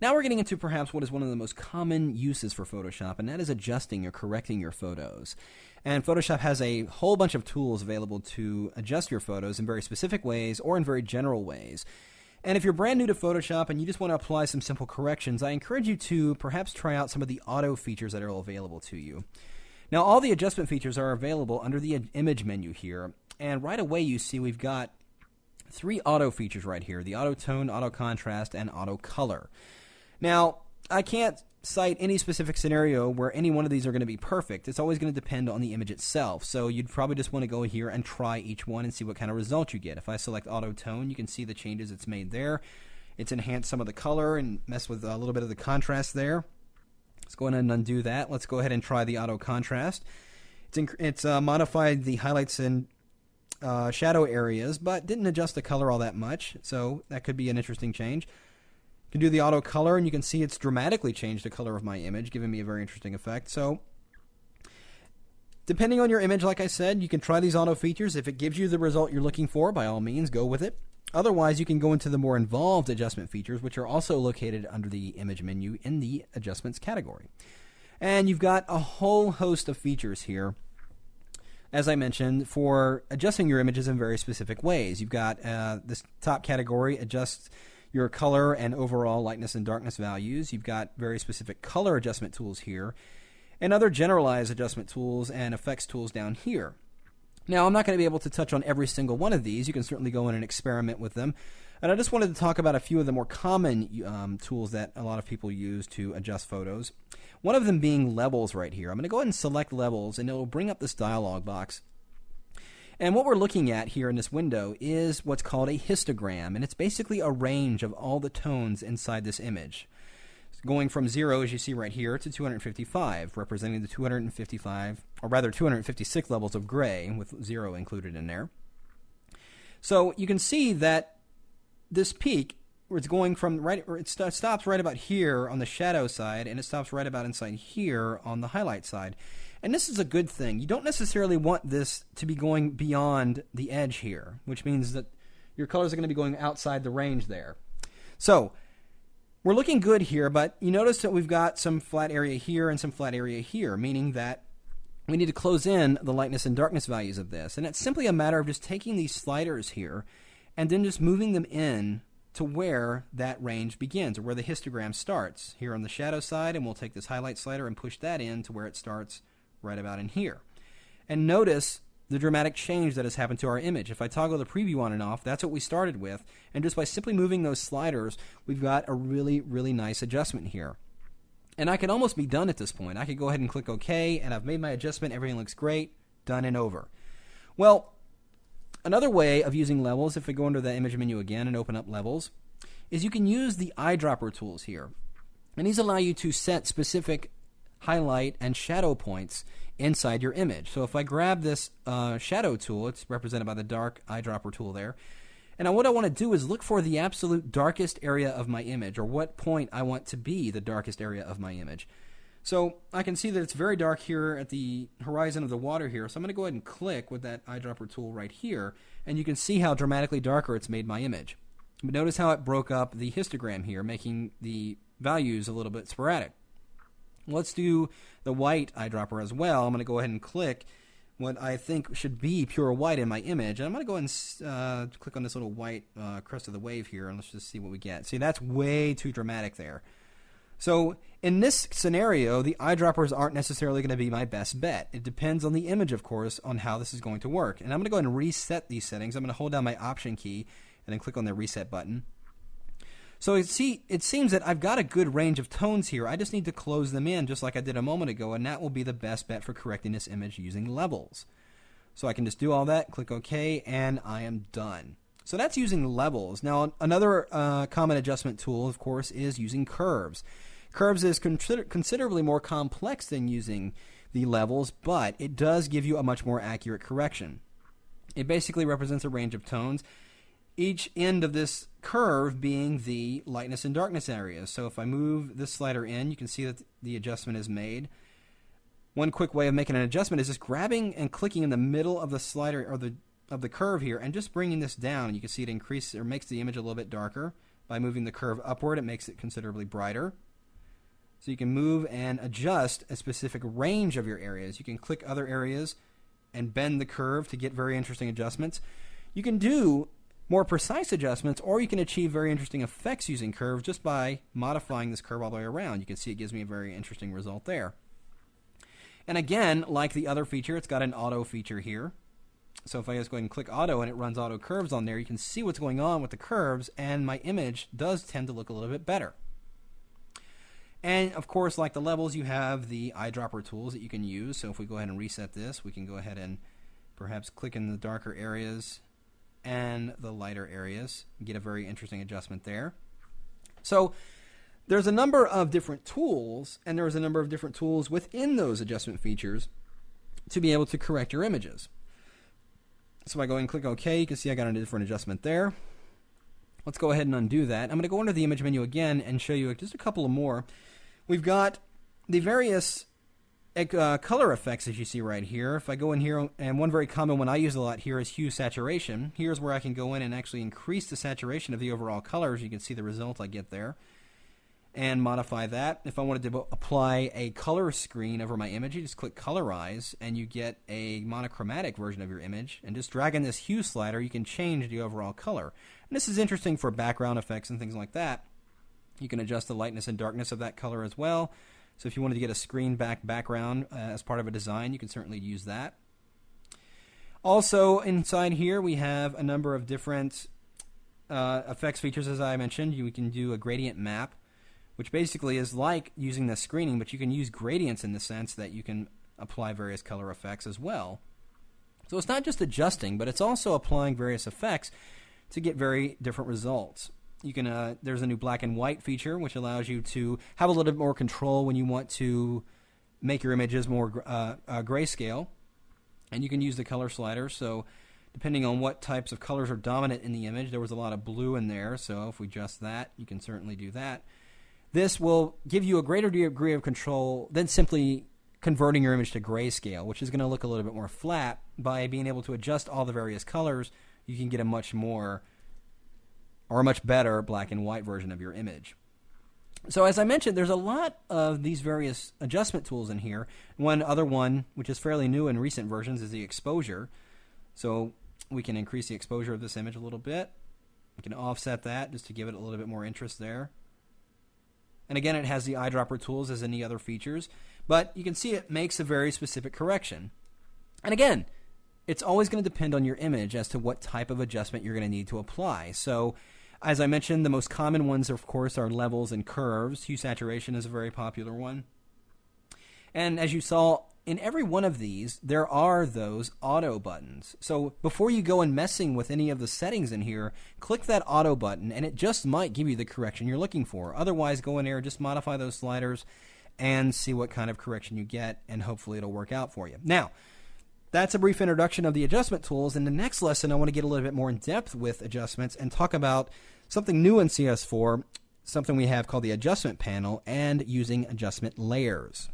Now we're getting into perhaps what is one of the most common uses for Photoshop, and that is adjusting or correcting your photos. And Photoshop has a whole bunch of tools available to adjust your photos in very specific ways or in very general ways. And if you're brand new to Photoshop and you just want to apply some simple corrections, I encourage you to perhaps try out some of the auto features that are available to you. Now, all the adjustment features are available under the image menu here, and right away you see we've got 3 auto features right here: the auto tone, auto contrast, and auto color. Now, I can't cite any specific scenario where any one of these are going to be perfect. It's always going to depend on the image itself. So you'd probably just want to go here and try each one and see what kind of result you get. If I select auto tone, you can see the changes it's made there. It's enhanced some of the color and messed with a little bit of the contrast there. Let's go ahead and undo that. Let's go ahead and try the auto contrast. It's modified the highlights and shadow areas, but didn't adjust the color all that much. So that could be an interesting change. You can do the auto color, and you can see it's dramatically changed the color of my image, giving me a very interesting effect. So depending on your image, like I said, you can try these auto features. If it gives you the result you're looking for, by all means, go with it. Otherwise, you can go into the more involved adjustment features, which are also located under the image menu in the adjustments category. And you've got a whole host of features here, as I mentioned, for adjusting your images in very specific ways. You've got this top category, adjust your color and overall lightness and darkness values. You've got very specific color adjustment tools here, and other generalized adjustment tools and effects tools down here. Now, I'm not going to be able to touch on every single one of these. You can certainly go in and experiment with them. And I just wanted to talk about a few of the more common tools that a lot of people use to adjust photos. One of them being levels right here. I'm going to go ahead and select levels, and it will bring up this dialog box. And what we're looking at here in this window is what's called a histogram, and it's basically a range of all the tones inside this image, going from 0, as you see right here, to 255, representing the 256 levels of gray, with 0 included in there. So you can see that this peak, where it's going from it stops right about here on the shadow side, and it stops right about inside here on the highlight side. And this is a good thing. You don't necessarily want this to be going beyond the edge here, which means that your colors are going to be going outside the range there. So we're looking good here, but you notice that we've got some flat area here and some flat area here, meaning that we need to close in the lightness and darkness values of this. And it's simply a matter of just taking these sliders here and then just moving them in to where that range begins, or where the histogram starts, here on the shadow side. And we'll take this highlight slider and push that in to where it starts right about in here. And notice the dramatic change that has happened to our image. If I toggle the preview on and off, that's what we started with. And just by simply moving those sliders, we've got a really, really nice adjustment here. And I could almost be done at this point. I could go ahead and click OK, and I've made my adjustment. Everything looks great. Done and over. Well, another way of using levels, if we go under the image menu again and open up levels, is you can use the eyedropper tools here. And these allow you to set specific highlight and shadow points inside your image. So if I grab this shadow tool, it's represented by the dark eyedropper tool there, and what I want to do is look for the absolute darkest area of my image, or what point I want to be the darkest area of my image. So I can see that it's very dark here at the horizon of the water here, so I'm going to go ahead and click with that eyedropper tool right here, and you can see how dramatically darker it's made my image. But notice how it broke up the histogram here, making the values a little bit sporadic. Let's do the white eyedropper as well. I'm going to go ahead and click what I think should be pure white in my image. And I'm going to go ahead and click on this little white crest of the wave here, and let's just see what we get. See, that's way too dramatic there. So in this scenario, the eyedroppers aren't necessarily going to be my best bet. It depends on the image, of course, on how this is going to work. And I'm going to go ahead and reset these settings. I'm going to hold down my Option key and then click on the Reset button. So it seems that I've got a good range of tones here. I just need to close them in just like I did a moment ago, and that will be the best bet for correcting this image using levels. So I can just do all that, click OK, and I am done. So that's using levels. Now another common adjustment tool, of course, is using curves. Curves is considerably more complex than using the levels, but it does give you a much more accurate correction. It basically represents a range of tones, each end of this curve being the lightness and darkness areas. So if I move this slider in, you can see that the adjustment is made. One quick way of making an adjustment is just grabbing and clicking in the middle of the slider, or of the curve here, and just bringing this down. You can see it increases or makes the image a little bit darker. By moving the curve upward, it makes it considerably brighter. So you can move and adjust a specific range of your areas. You can click other areas and bend the curve to get very interesting adjustments. You can do more precise adjustments, or you can achieve very interesting effects using curves just by modifying this curve all the way around. You can see it gives me a very interesting result there. And again, like the other feature, it's got an auto feature here. So if I just go ahead and click auto and it runs auto curves on there, you can see what's going on with the curves, and my image does tend to look a little bit better. And of course, like the levels, you have the eyedropper tools that you can use. So if we go ahead and reset this, we can go ahead and perhaps click in the darker areas and the lighter areas and get a very interesting adjustment there. So there's a number of different tools, and there's a number of different tools within those adjustment features to be able to correct your images. So if I go and click OK, you can see I got a different adjustment there. Let's go ahead and undo that. I'm going to go into the image menu again and show you just a couple of more. We've got the various color effects, as you see right here. If I go in here, and one very common one I use a lot here is hue saturation. Here's where I can go in and actually increase the saturation of the overall colors. You can see the result I get there, and modify that. If I wanted to apply a color screen over my image, you just click colorize and you get a monochromatic version of your image, and just dragging this hue slider you can change the overall color. And this is interesting for background effects and things like that. You can adjust the lightness and darkness of that color as well. So if you wanted to get a screen background as part of a design, you can certainly use that. Also inside here we have a number of different effects features. As I mentioned, we can do a gradient map, which basically is like using the screening, but you can use gradients in the sense that you can apply various color effects as well. So it's not just adjusting, but it's also applying various effects to get very different results. You can there's a new black and white feature, which allows you to have a little bit more control when you want to make your images more grayscale. And you can use the color slider, so depending on what types of colors are dominant in the image, there was a lot of blue in there, so if we adjust that, you can certainly do that. This will give you a greater degree of control than simply converting your image to grayscale, which is going to look a little bit more flat. By being able to adjust all the various colors, you can get a much more, or a much better black and white version of your image. So as I mentioned, there's a lot of these various adjustment tools in here. One other one, which is fairly new in recent versions, is the exposure. So we can increase the exposure of this image a little bit. We can offset that just to give it a little bit more interest there. And again, it has the eyedropper tools as any other features, but you can see it makes a very specific correction. And again, it's always going to depend on your image as to what type of adjustment you're going to need to apply. So as I mentioned, the most common ones, of course, are levels and curves. Hue saturation is a very popular one. And as you saw, in every one of these, there are those auto buttons. So before you go and messing with any of the settings in here, click that auto button, and it just might give you the correction you're looking for. Otherwise, go in there, just modify those sliders, and see what kind of correction you get, and hopefully it'll work out for you. Now, that's a brief introduction of the adjustment tools. In the next lesson, I want to get a little bit more in depth with adjustments and talk about something new in CS4, something we have called the adjustment panel, and using adjustment layers.